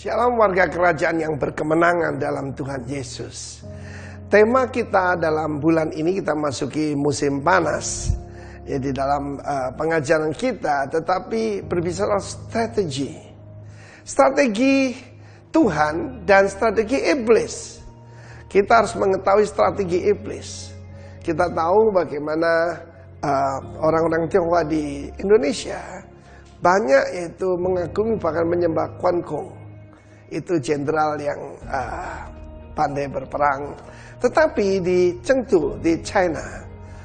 Shalom warga kerajaan yang berkemenangan dalam Tuhan Yesus. Tema kita dalam bulan ini kita masuki musim panas. Jadi dalam pengajaran kita tetapi berbicara strategi. Strategi Tuhan dan strategi iblis. Kita harus mengetahui strategi iblis. Kita tahu bagaimana orang-orang Tionghoa di Indonesia banyak itu mengagumi bahkan menyembah Quan Kong. Itu jenderal yang pandai berperang. Tetapi di Chengdu, di China,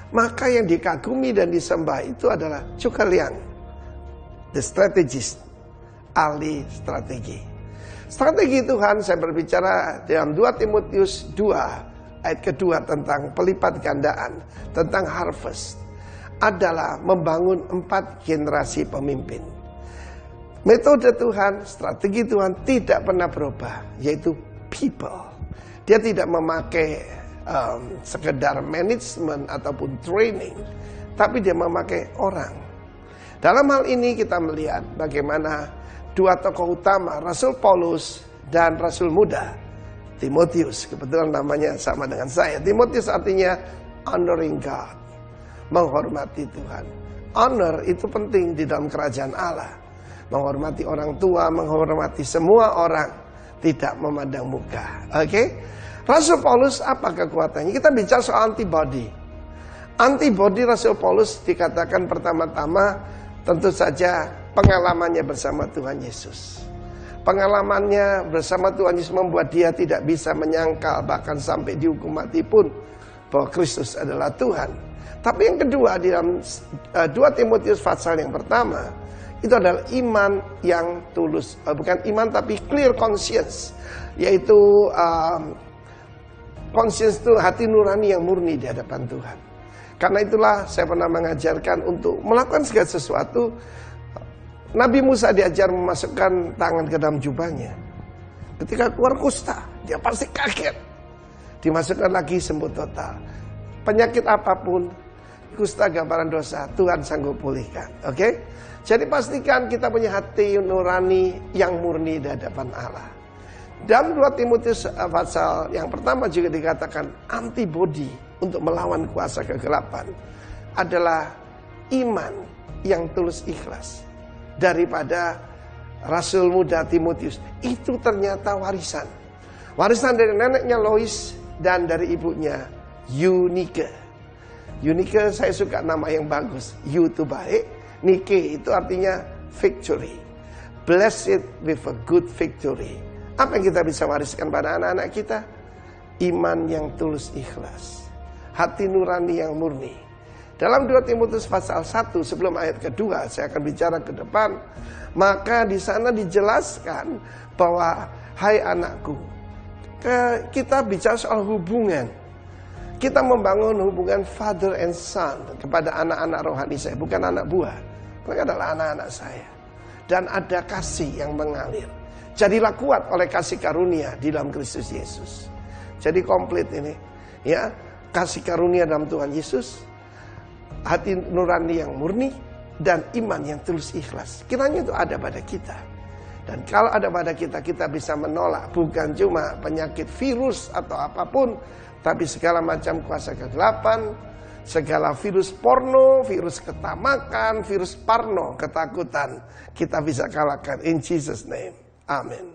maka yang dikagumi dan disembah itu adalah Zhuge Liang, the strategist, ahli strategi. Strategi Tuhan, saya berbicara dalam 2 Timotius 2 ayat kedua tentang pelipat gandaan, tentang harvest, adalah membangun 4 generasi pemimpin. Metode Tuhan, strategi Tuhan tidak pernah berubah, yaitu people. Dia tidak memakai sekedar manajemen ataupun training, tapi dia memakai orang. Dalam hal ini kita melihat bagaimana 2 tokoh utama, Rasul Paulus dan Rasul muda, Timotius. Kebetulan namanya sama dengan saya. Timotius artinya honoring God, menghormati Tuhan. Honor itu penting di dalam kerajaan Allah. Menghormati orang tua, menghormati semua orang, tidak memandang muka. Oke? Rasul Paulus apa kekuatannya? Kita bicara soal antibody. Antibody Rasul Paulus dikatakan pertama-tama tentu saja pengalamannya bersama Tuhan Yesus. Pengalamannya bersama Tuhan Yesus membuat dia tidak bisa menyangkal bahkan sampai dihukum mati pun bahwa Kristus adalah Tuhan. Tapi yang kedua di dalam 2 Timotius pasal yang pertama, itu adalah iman yang tulus, bukan iman tapi clear conscience, yaitu conscience itu hati nurani yang murni di hadapan Tuhan. Karena itulah saya pernah mengajarkan untuk melakukan segala sesuatu. Nabi Musa diajar memasukkan tangan ke dalam jubahnya. Ketika keluar kusta, dia pasti kaget. Dimasukkan lagi sembuh total. Penyakit apapun, kusta gambaran dosa, Tuhan sanggup pulihkan. Oke? Jadi pastikan kita punya hati nurani yang murni di hadapan Allah. Dalam 2 Timotius pasal yang pertama juga dikatakan antibody untuk melawan kuasa kegelapan adalah iman yang tulus ikhlas. Daripada Rasul muda Timotius, itu ternyata warisan. Warisan dari neneknya Lois dan dari ibunya Eunike. Eunike saya suka nama yang bagus. You itu baik. Nike itu artinya victory. Blessed with a good victory. Apa yang kita bisa wariskan pada anak-anak kita? Iman yang tulus ikhlas. Hati nurani yang murni. Dalam 2 Timotius pasal 1 sebelum ayat kedua saya akan bicara ke depan. Maka di sana dijelaskan bahwa hai anakku, kita bicara soal hubungan. Kita membangun hubungan father and son kepada anak-anak rohani saya, bukan anak buah. Mereka adalah anak-anak saya. Dan ada kasih yang mengalir. Jadilah kuat oleh kasih karunia di dalam Kristus Yesus. Jadi komplit ini. Ya, kasih karunia dalam Tuhan Yesus, hati nurani yang murni, dan iman yang tulus ikhlas. Kiranya itu ada pada kita. Dan kalau ada pada kita, kita bisa menolak bukan cuma penyakit virus atau apapun, tapi segala macam kuasa kegelapan, segala virus porno, virus ketamakan, virus parno, ketakutan, kita bisa kalahkan in Jesus name. Amin.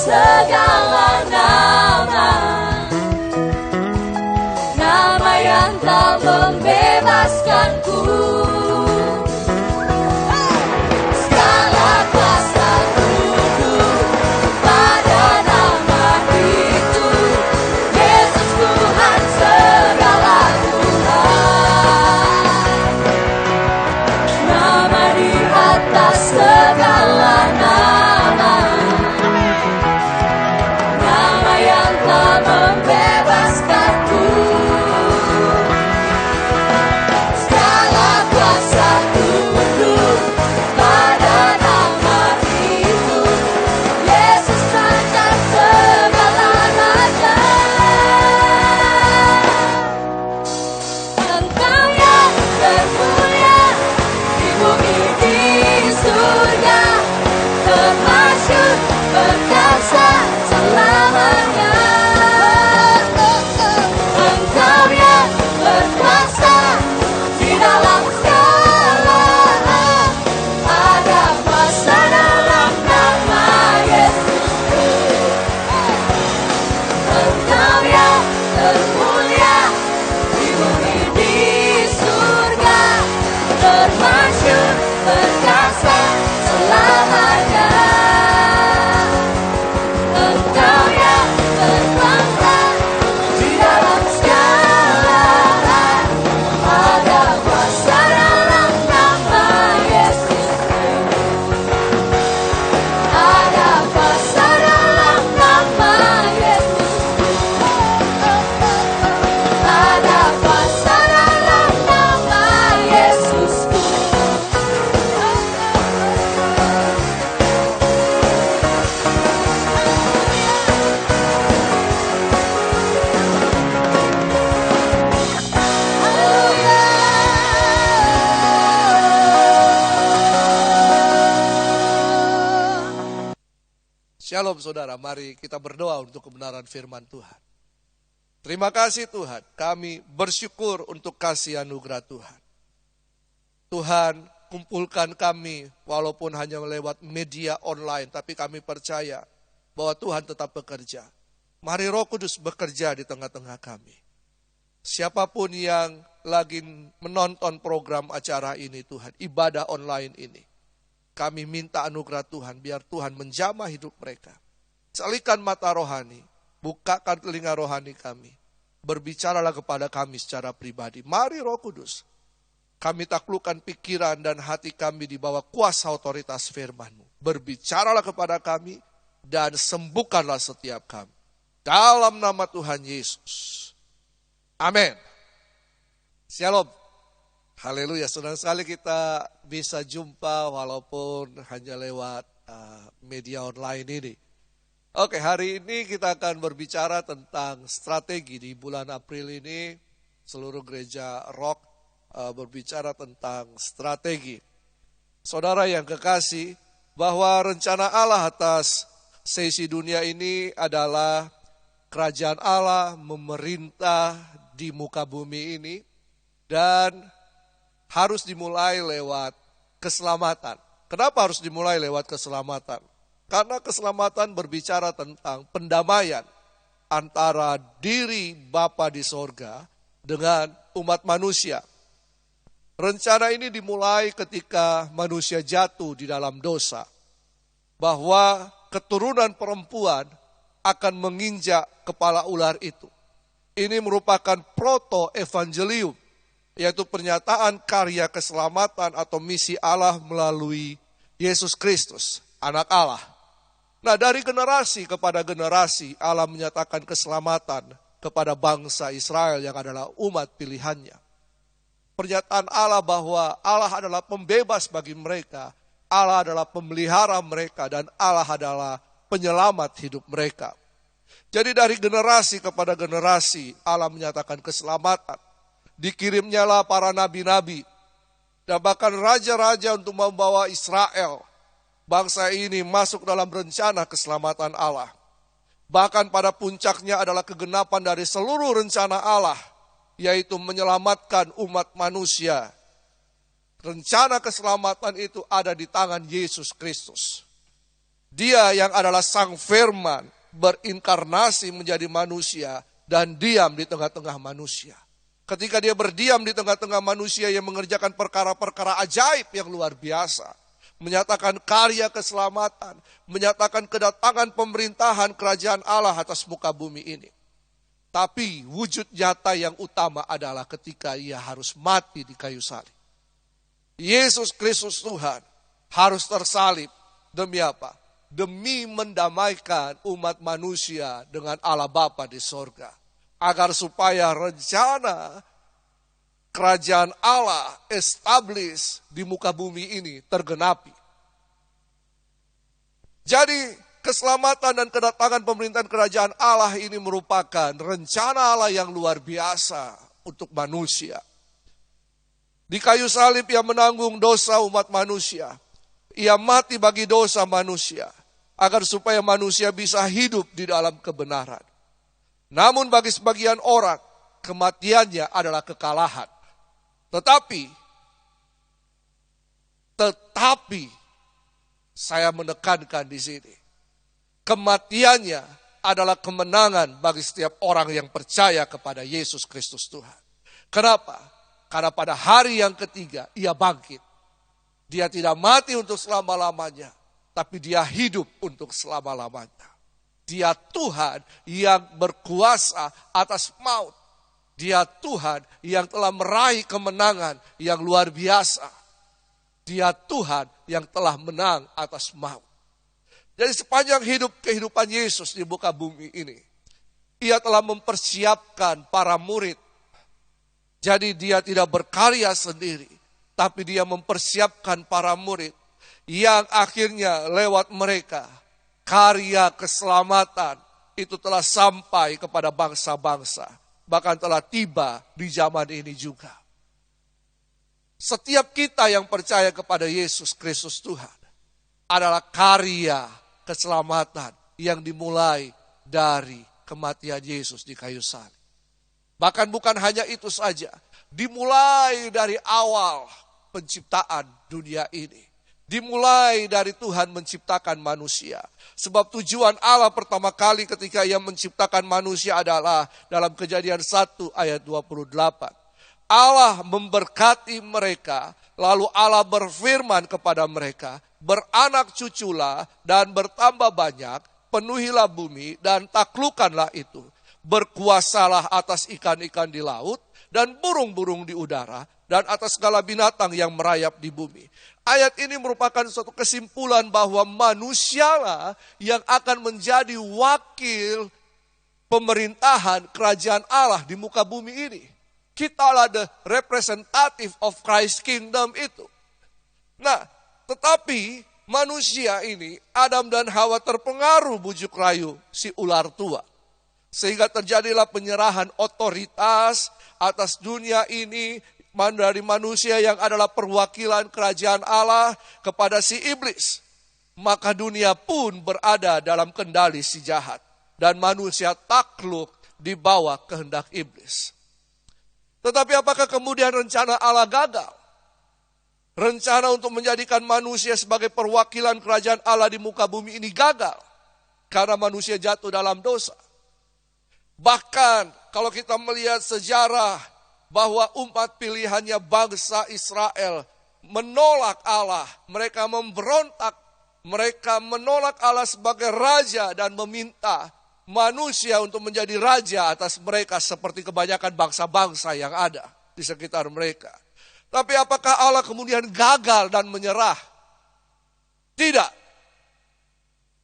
segala nama, nama yang telah membebaskanku. Segala kuasa tunduk pada nama itu, Yesus Tuhan segala Tuhan. Nama di atas segala nama, nama yang telah membebaskanku. Segala kuasa tunduk pada nama itu, Yesus Raja segala raja. Engkau yang termulia di bumi di surga, termasyhur perkasa selamanya. Engkau yang berkuasa di dalam segala, ada kuasa dalam nama Yesus. Engkau yang termulia di bumi di surga, termasyhur perkasa selamanya. Engkau yang berkuasa di dalam segala, ada kuasa dalam nama Yesus. Ada kuasa dalam nama Yesus. Ada kuasa dalam nama Yesusku. Shalom saudara, mari kita berdoa untuk kebenaran firman Tuhan. Terima kasih Tuhan, kami bersyukur untuk kasih anugerah Tuhan. Tuhan, kumpulkan kami walaupun hanya lewat media online, tapi kami percaya bahwa Tuhan tetap bekerja. Mari Roh Kudus bekerja di tengah-tengah kami. Siapapun yang lagi menonton program acara ini Tuhan, ibadah online ini, kami minta anugerah Tuhan, biar Tuhan menjamah hidup mereka. Salikan mata rohani, bukakan telinga rohani kami. Berbicaralah kepada kami secara pribadi. Mari Roh Kudus, kami taklukkan pikiran dan hati kami di bawah kuasa otoritas firman-Mu. Berbicaralah kepada kami dan sembuhkanlah setiap kami. Dalam nama Tuhan Yesus. Amin. Shalom. Haleluya, senang sekali kita bisa jumpa walaupun hanya lewat media online ini. Oke, hari ini kita akan berbicara tentang strategi. Di bulan April ini seluruh gereja Rock berbicara tentang strategi. Saudara yang kekasih, bahwa rencana Allah atas sesi dunia ini adalah kerajaan Allah memerintah di muka bumi ini dan harus dimulai lewat keselamatan. Kenapa harus dimulai lewat keselamatan? Karena keselamatan berbicara tentang pendamaian antara diri Bapa di sorga dengan umat manusia. Rencana ini dimulai ketika manusia jatuh di dalam dosa. Bahwa keturunan perempuan akan menginjak kepala ular itu. Ini merupakan proto-evangelium, yaitu pernyataan karya keselamatan atau misi Allah melalui Yesus Kristus, anak Allah. Nah, dari generasi kepada generasi Allah menyatakan keselamatan kepada bangsa Israel yang adalah umat pilihannya. Pernyataan Allah bahwa Allah adalah pembebas bagi mereka, Allah adalah pemelihara mereka, dan Allah adalah penyelamat hidup mereka. Jadi dari generasi kepada generasi Allah menyatakan keselamatan. Dikirimnyalah para nabi-nabi dan bahkan raja-raja untuk membawa Israel, bangsa ini, masuk dalam rencana keselamatan Allah. Bahkan pada puncaknya adalah kegenapan dari seluruh rencana Allah, yaitu menyelamatkan umat manusia. Rencana keselamatan itu ada di tangan Yesus Kristus. Dia yang adalah Sang Firman berinkarnasi menjadi manusia dan diam di tengah-tengah manusia. Ketika dia berdiam di tengah-tengah manusia yang mengerjakan perkara-perkara ajaib yang luar biasa. Menyatakan karya keselamatan, menyatakan kedatangan pemerintahan kerajaan Allah atas muka bumi ini. Tapi wujud nyata yang utama adalah ketika ia harus mati di kayu salib. Yesus Kristus Tuhan harus tersalib demi apa? Demi mendamaikan umat manusia dengan Allah Bapa di sorga. Agar supaya rencana kerajaan Allah establish di muka bumi ini tergenapi. Jadi keselamatan dan kedatangan pemerintahan kerajaan Allah ini merupakan rencana Allah yang luar biasa untuk manusia. Di kayu salib ia menanggung dosa umat manusia. Ia mati bagi dosa manusia. Agar supaya manusia bisa hidup di dalam kebenaran. Namun bagi sebagian orang, kematiannya adalah kekalahan. Tetapi, saya menekankan di sini, kematiannya adalah kemenangan bagi setiap orang yang percaya kepada Yesus Kristus Tuhan. Kenapa? Karena pada hari yang ketiga, ia bangkit. Dia tidak mati untuk selama-lamanya, tapi dia hidup untuk selama-lamanya. Dia Tuhan yang berkuasa atas maut. Dia Tuhan yang telah meraih kemenangan yang luar biasa. Dia Tuhan yang telah menang atas maut. Jadi sepanjang kehidupan Yesus di muka bumi ini, ia telah mempersiapkan para murid. Jadi dia tidak berkarya sendiri, tapi dia mempersiapkan para murid yang akhirnya lewat mereka karya keselamatan itu telah sampai kepada bangsa-bangsa. Bahkan telah tiba di zaman ini juga. Setiap kita yang percaya kepada Yesus Kristus Tuhan adalah karya keselamatan yang dimulai dari kematian Yesus di kayu salib. Bahkan bukan hanya itu saja. Dimulai dari awal penciptaan dunia ini. Dimulai dari Tuhan menciptakan manusia. Sebab tujuan Allah pertama kali ketika ia menciptakan manusia adalah dalam Kejadian 1 ayat 28. Allah memberkati mereka, lalu Allah berfirman kepada mereka, beranak cuculah dan bertambah banyak, penuhilah bumi dan taklukkanlah itu. Berkuasalah atas ikan-ikan di laut dan burung-burung di udara dan atas segala binatang yang merayap di bumi. Ayat ini merupakan suatu kesimpulan bahwa manusialah yang akan menjadi wakil pemerintahan kerajaan Allah di muka bumi ini. Kitalah the representative of Christ's kingdom itu. Nah, tetapi manusia ini, Adam dan Hawa terpengaruh bujuk rayu si ular tua. Sehingga terjadilah penyerahan otoritas atas dunia ini dari manusia yang adalah perwakilan kerajaan Allah kepada si iblis. Maka dunia pun berada dalam kendali si jahat. Dan manusia takluk di bawah kehendak iblis. Tetapi apakah kemudian rencana Allah gagal? Rencana untuk menjadikan manusia sebagai perwakilan kerajaan Allah di muka bumi ini gagal. Karena manusia jatuh dalam dosa. Bahkan kalau kita melihat sejarah bahwa umat pilihannya bangsa Israel menolak Allah. Mereka memberontak. Mereka menolak Allah sebagai raja dan meminta manusia untuk menjadi raja atas mereka seperti kebanyakan bangsa-bangsa yang ada di sekitar mereka. Tapi apakah Allah kemudian gagal dan menyerah? Tidak.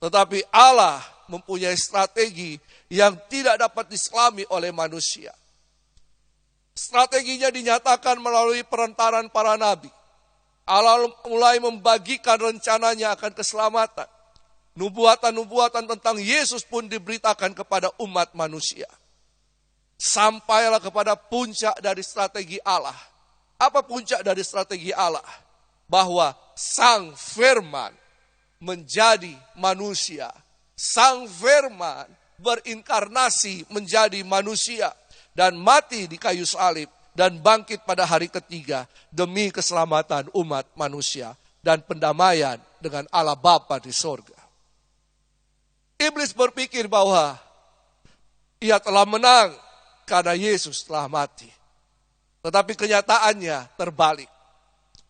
Tetapi Allah mempunyai strategi yang tidak dapat diselami oleh manusia. Strateginya dinyatakan melalui perantaran para nabi. Allah mulai membagikan rencananya akan keselamatan. Nubuatan-nubuatan tentang Yesus pun diberitakan kepada umat manusia. Sampailah kepada puncak dari strategi Allah. Apa puncak dari strategi Allah? Bahwa Sang Firman menjadi manusia. Sang Firman berinkarnasi menjadi manusia. Dan mati di kayu salib. Dan bangkit pada hari ketiga. Demi keselamatan umat manusia. Dan pendamaian dengan Allah Bapa di sorga. Iblis berpikir bahwa ia telah menang karena Yesus telah mati. Tetapi kenyataannya terbalik.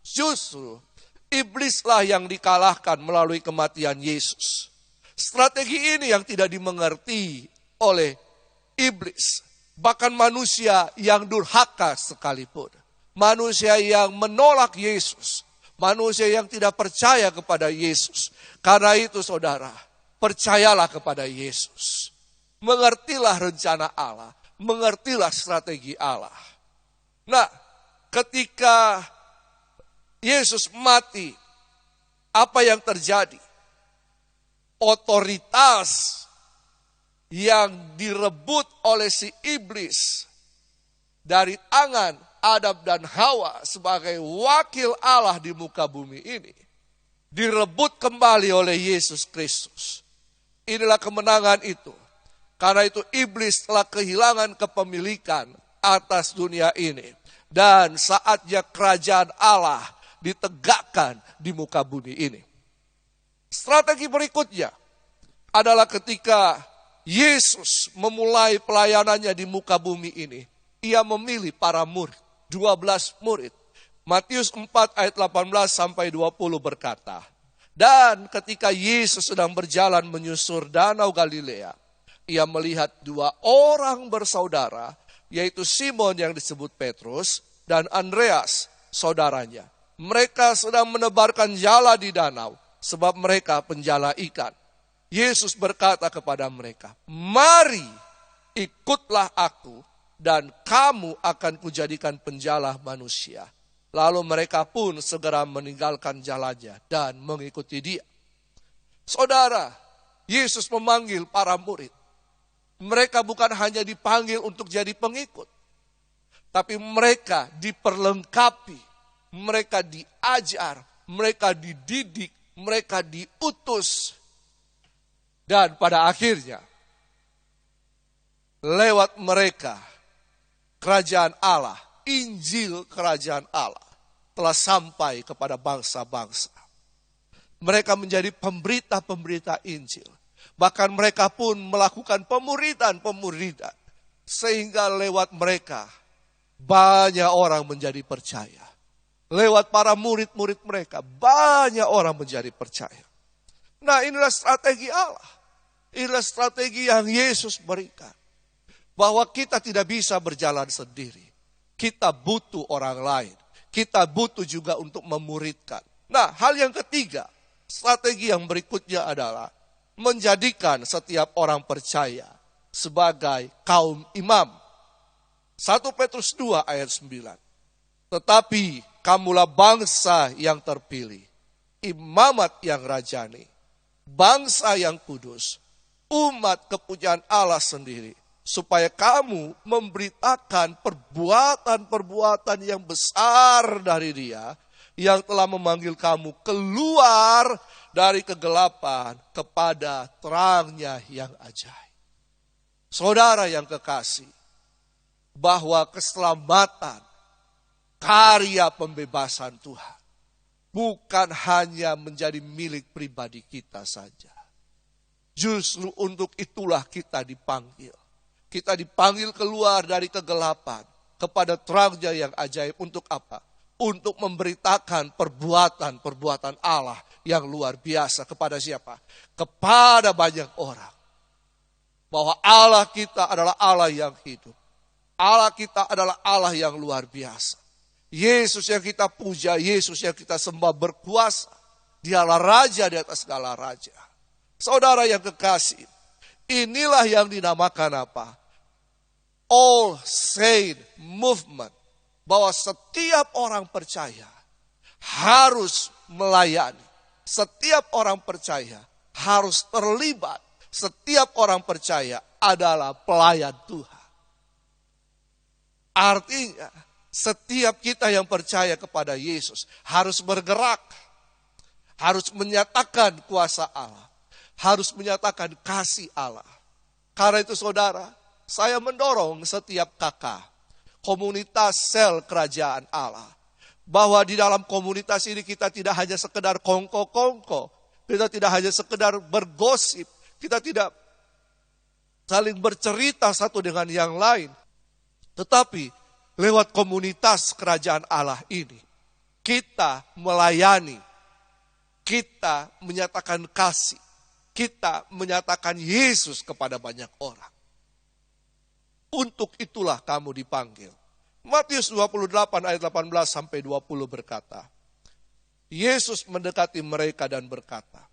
Justru iblislah yang dikalahkan melalui kematian Yesus. Strategi ini yang tidak dimengerti oleh iblis. Bahkan manusia yang durhaka sekalipun. Manusia yang menolak Yesus. Manusia yang tidak percaya kepada Yesus. Karena itu saudara, percayalah kepada Yesus. Mengertilah rencana Allah. Mengertilah strategi Allah. Nah, ketika Yesus mati, apa yang terjadi? Otoritas yang direbut oleh si iblis dari tangan Adam dan Hawa sebagai wakil Allah di muka bumi ini, direbut kembali oleh Yesus Kristus. Inilah kemenangan itu. Karena itu iblis telah kehilangan kepemilikan atas dunia ini. Dan saatnya kerajaan Allah ditegakkan di muka bumi ini. Strategi berikutnya adalah ketika Yesus memulai pelayanannya di muka bumi ini. Ia memilih para murid, 12 murid. Matius 4 ayat 18 sampai 20 berkata, dan ketika Yesus sedang berjalan menyusur danau Galilea, ia melihat 2 orang bersaudara, yaitu Simon yang disebut Petrus dan Andreas, saudaranya. Mereka sedang menebarkan jala di danau, sebab mereka penjala ikan. Yesus berkata kepada mereka, mari ikutlah aku dan kamu akan kujadikan penjala manusia. Lalu mereka pun segera meninggalkan jalannya dan mengikuti dia. Saudara, Yesus memanggil para murid. Mereka bukan hanya dipanggil untuk jadi pengikut. Tapi mereka diperlengkapi, mereka diajar, mereka dididik, mereka diutus. Dan pada akhirnya, lewat mereka, kerajaan Allah, Injil kerajaan Allah, telah sampai kepada bangsa-bangsa. Mereka menjadi pemberita-pemberita Injil. Bahkan mereka pun melakukan pemuridan. Sehingga lewat mereka, banyak orang menjadi percaya. Lewat para murid-murid mereka, banyak orang menjadi percaya. Nah, inilah strategi Allah. Inilah strategi yang Yesus berikan. Bahwa kita tidak bisa berjalan sendiri. Kita butuh orang lain. Kita butuh juga untuk memuridkan. Nah, hal yang ketiga, strategi yang berikutnya adalah menjadikan setiap orang percaya sebagai kaum imam. 1 Petrus 2 ayat 9. Tetapi kamulah bangsa yang terpilih, imamat yang rajani, bangsa yang kudus, umat kepunyaan Allah sendiri, supaya kamu memberitakan perbuatan-perbuatan yang besar dari Dia yang telah memanggil kamu keluar dari kegelapan kepada terangnya yang ajaib. Saudara yang kekasih, bahwa keselamatan, karya pembebasan Tuhan bukan hanya menjadi milik pribadi kita saja. Justru untuk itulah kita dipanggil. Kita dipanggil keluar dari kegelapan kepada terangnya yang ajaib. Untuk apa? Untuk memberitakan perbuatan-perbuatan Allah yang luar biasa. Kepada siapa? Kepada banyak orang. Bahwa Allah kita adalah Allah yang hidup. Allah kita adalah Allah yang luar biasa. Yesus yang kita puja, Yesus yang kita sembah berkuasa. Dialah Raja di atas segala raja. Saudara yang kekasih, inilah yang dinamakan apa? All Saint Movement. Bahwa setiap orang percaya harus melayani. Setiap orang percaya harus terlibat. Setiap orang percaya adalah pelayan Tuhan. Artinya, setiap kita yang percaya kepada Yesus harus bergerak. Harus menyatakan kuasa Allah. Harus menyatakan kasih Allah. Karena itu saudara, saya mendorong setiap kakak, komunitas sel kerajaan Allah. Bahwa di dalam komunitas ini kita tidak hanya sekedar kongko-kongko. Kita tidak hanya sekedar bergosip. Kita tidak saling bercerita satu dengan yang lain. Tetapi lewat komunitas kerajaan Allah ini, kita melayani, kita menyatakan kasih, kita menyatakan Yesus kepada banyak orang. Untuk itulah kamu dipanggil. Matius 28 ayat 18 sampai 20 berkata, Yesus mendekati mereka dan berkata,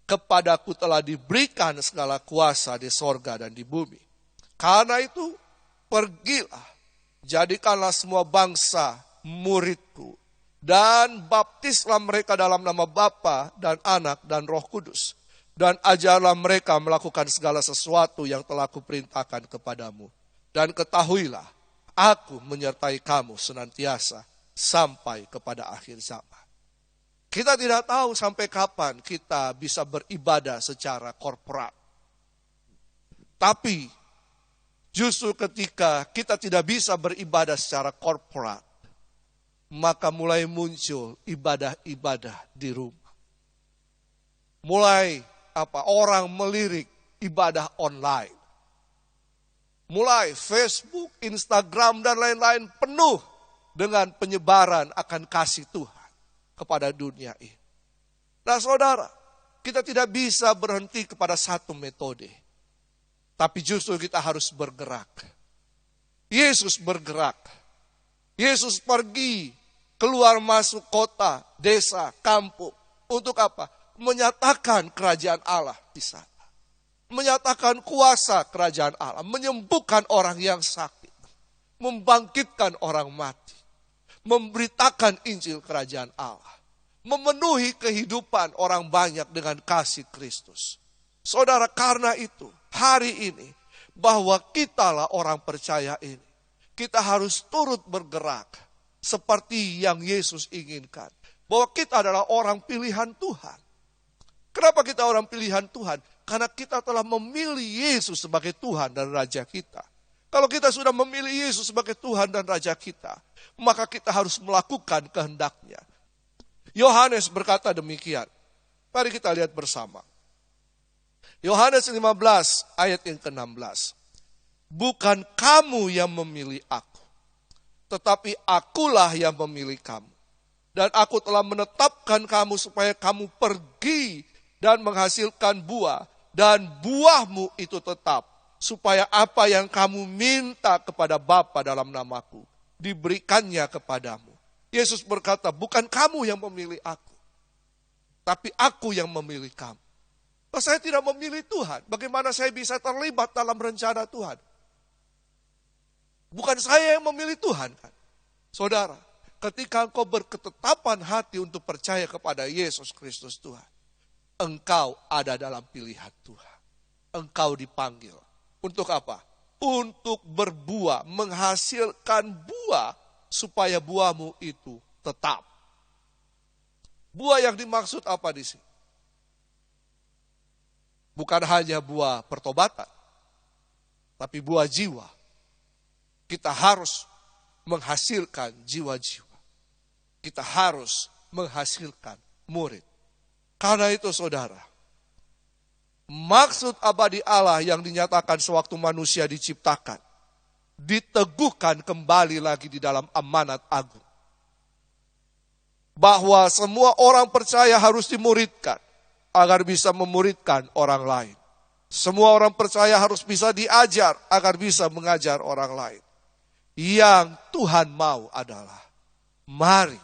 kepadaku telah diberikan segala kuasa di sorga dan di bumi. Karena itu, pergilah, jadikanlah semua bangsa muridku, dan baptislah mereka dalam nama Bapa dan Anak dan Roh Kudus. Dan ajarlah mereka melakukan segala sesuatu yang telah kuperintahkan kepadamu. Dan ketahuilah, aku menyertai kamu senantiasa sampai kepada akhir zaman. Kita tidak tahu sampai kapan kita bisa beribadah secara korporat. Tapi justru ketika kita tidak bisa beribadah secara korporat, maka mulai muncul ibadah-ibadah di rumah. Mulai orang melirik ibadah online. Mulai Facebook, Instagram, dan lain-lain penuh dengan penyebaran akan kasih Tuhan kepada dunia ini. Nah saudara, kita tidak bisa berhenti kepada satu metode. Tapi justru kita harus bergerak. Yesus bergerak. Yesus pergi keluar masuk kota, desa, kampung. Untuk apa? Menyatakan kerajaan Allah di sana. Menyatakan kuasa kerajaan Allah. Menyembuhkan orang yang sakit. Membangkitkan orang mati. Memberitakan Injil kerajaan Allah. Memenuhi kehidupan orang banyak dengan kasih Kristus. Saudara, karena itu hari ini bahwa kitalah orang percaya ini. Kita harus turut bergerak seperti yang Yesus inginkan. Bahwa kita adalah orang pilihan Tuhan. Kenapa kita orang pilihan Tuhan? Karena kita telah memilih Yesus sebagai Tuhan dan Raja kita. Kalau kita sudah memilih Yesus sebagai Tuhan dan Raja kita, maka kita harus melakukan kehendaknya. Yohanes berkata demikian. Mari kita lihat bersama. Yohanes 15 ayat yang ke-16. Bukan kamu yang memilih aku, tetapi akulah yang memilih kamu. Dan aku telah menetapkan kamu supaya kamu pergi dan menghasilkan buah. Dan buahmu itu tetap, supaya apa yang kamu minta kepada Bapa dalam namaku, diberikannya kepadamu. Yesus berkata, bukan kamu yang memilih aku, tapi aku yang memilih kamu. Kalau saya tidak memilih Tuhan, bagaimana saya bisa terlibat dalam rencana Tuhan? Bukan saya yang memilih Tuhan kan? Saudara, ketika engkau berketetapan hati untuk percaya kepada Yesus Kristus Tuhan, engkau ada dalam pilihan Tuhan. Engkau dipanggil. Untuk apa? Untuk berbuah, menghasilkan buah, supaya buahmu itu tetap. Buah yang dimaksud apa di sini? Bukan hanya buah pertobatan, tapi buah jiwa. Kita harus menghasilkan jiwa-jiwa. Kita harus menghasilkan murid. Karena itu saudara, maksud abadi Allah yang dinyatakan sewaktu manusia diciptakan, diteguhkan kembali lagi di dalam amanat agung. Bahwa semua orang percaya harus dimuridkan, agar bisa memuridkan orang lain. Semua orang percaya harus bisa diajar, agar bisa mengajar orang lain. Yang Tuhan mau adalah, mari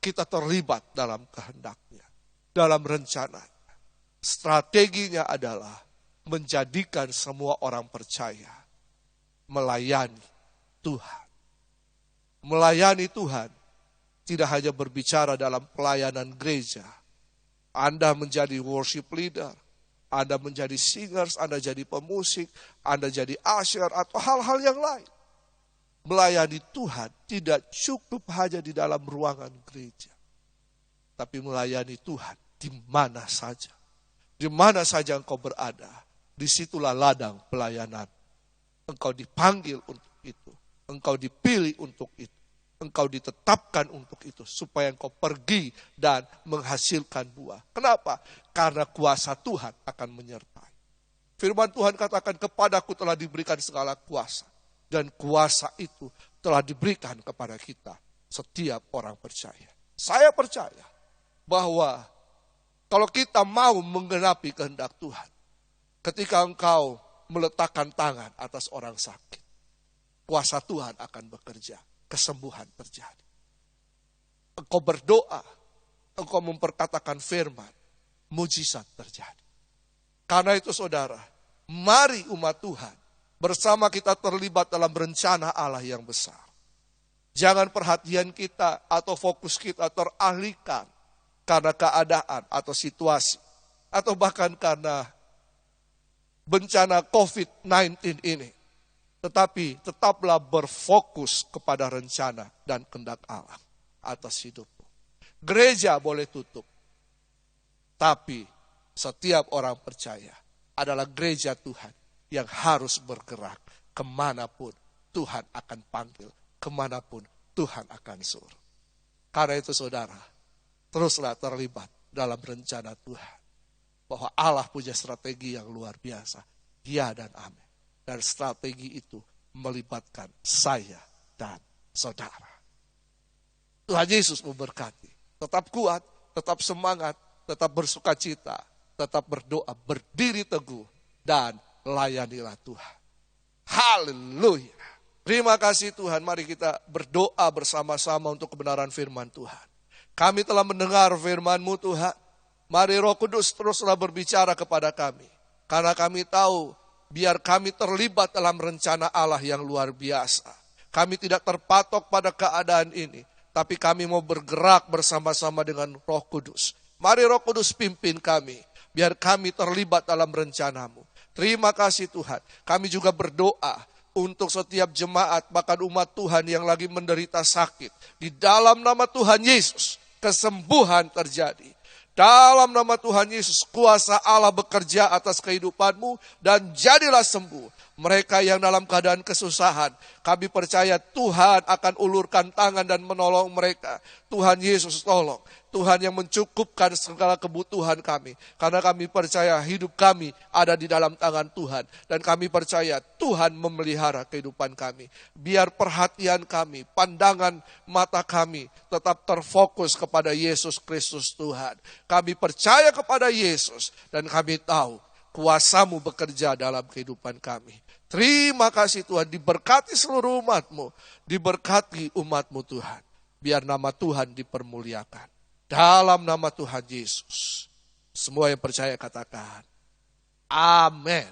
kita terlibat dalam kehendaknya. Dalam rencananya. Strateginya adalah menjadikan semua orang percaya melayani Tuhan. Melayani Tuhan tidak hanya berbicara dalam pelayanan gereja. Anda menjadi worship leader, Anda menjadi singers, Anda jadi pemusik, Anda jadi usher atau hal-hal yang lain. Melayani Tuhan tidak cukup hanya di dalam ruangan gereja. Tapi melayani Tuhan di mana saja. Di mana saja engkau berada, disitulah ladang pelayanan. Engkau dipanggil untuk itu. Engkau dipilih untuk itu. engkau ditetapkan untuk itu. Supaya engkau pergi dan menghasilkan buah. Kenapa? Karena kuasa Tuhan akan menyertai. Firman Tuhan katakan, kepadaku telah diberikan segala kuasa. Dan kuasa itu telah diberikan kepada kita, setiap orang percaya. Saya percaya bahwa kalau kita mau menggenapi kehendak Tuhan, ketika engkau meletakkan tangan atas orang sakit, kuasa Tuhan akan bekerja, kesembuhan terjadi. Engkau berdoa, engkau memperkatakan firman, mujizat terjadi. Karena itu saudara, mari umat Tuhan bersama kita terlibat dalam rencana Allah yang besar. Jangan perhatian kita atau fokus kita teralihkan karena keadaan atau situasi, atau bahkan karena bencana COVID-19 ini. Tetapi tetaplah berfokus kepada rencana dan kehendak Allah atas hidupmu. Gereja boleh tutup, tapi setiap orang percaya adalah gereja Tuhan yang harus bergerak kemanapun Tuhan akan panggil, kemanapun Tuhan akan suruh. Karena itu saudara, teruslah terlibat dalam rencana Tuhan. Bahwa Allah punya strategi yang luar biasa. Ya dan amin. Dan strategi itu melibatkan saya dan saudara. Tuhan Yesus memberkati. Tetap kuat, tetap semangat, tetap bersukacita, tetap berdoa, berdiri teguh, dan layanilah Tuhan. Haleluya. Terima kasih Tuhan, mari kita berdoa bersama-sama untuk kebenaran firman Tuhan. Kami telah mendengar firman-Mu Tuhan. Mari Roh Kudus teruslah berbicara kepada kami. Karena kami tahu, biar kami terlibat dalam rencana Allah yang luar biasa. Kami tidak terpatok pada keadaan ini. Tapi kami mau bergerak bersama-sama dengan Roh Kudus. Mari Roh Kudus pimpin kami. Biar kami terlibat dalam rencana-Mu. Terima kasih Tuhan. Kami juga berdoa untuk setiap jemaat, bahkan umat Tuhan yang lagi menderita sakit. Di dalam nama Tuhan Yesus, kesembuhan terjadi. Dalam nama Tuhan Yesus, kuasa Allah bekerja atas kehidupanmu dan jadilah sembuh. Mereka yang dalam keadaan kesusahan, kami percaya Tuhan akan ulurkan tangan dan menolong mereka. Tuhan Yesus tolong. Tuhan yang mencukupkan segala kebutuhan kami. Karena kami percaya hidup kami ada di dalam tangan Tuhan. Dan kami percaya Tuhan memelihara kehidupan kami. Biar perhatian kami, pandangan mata kami tetap terfokus kepada Yesus Kristus Tuhan. Kami percaya kepada Yesus dan kami tahu kuasa-Mu bekerja dalam kehidupan kami. Terima kasih Tuhan, diberkati seluruh umat-Mu, diberkati umat-Mu Tuhan. Biar nama Tuhan dipermuliakan. Dalam nama Tuhan Yesus. Semua yang percaya katakan, amin.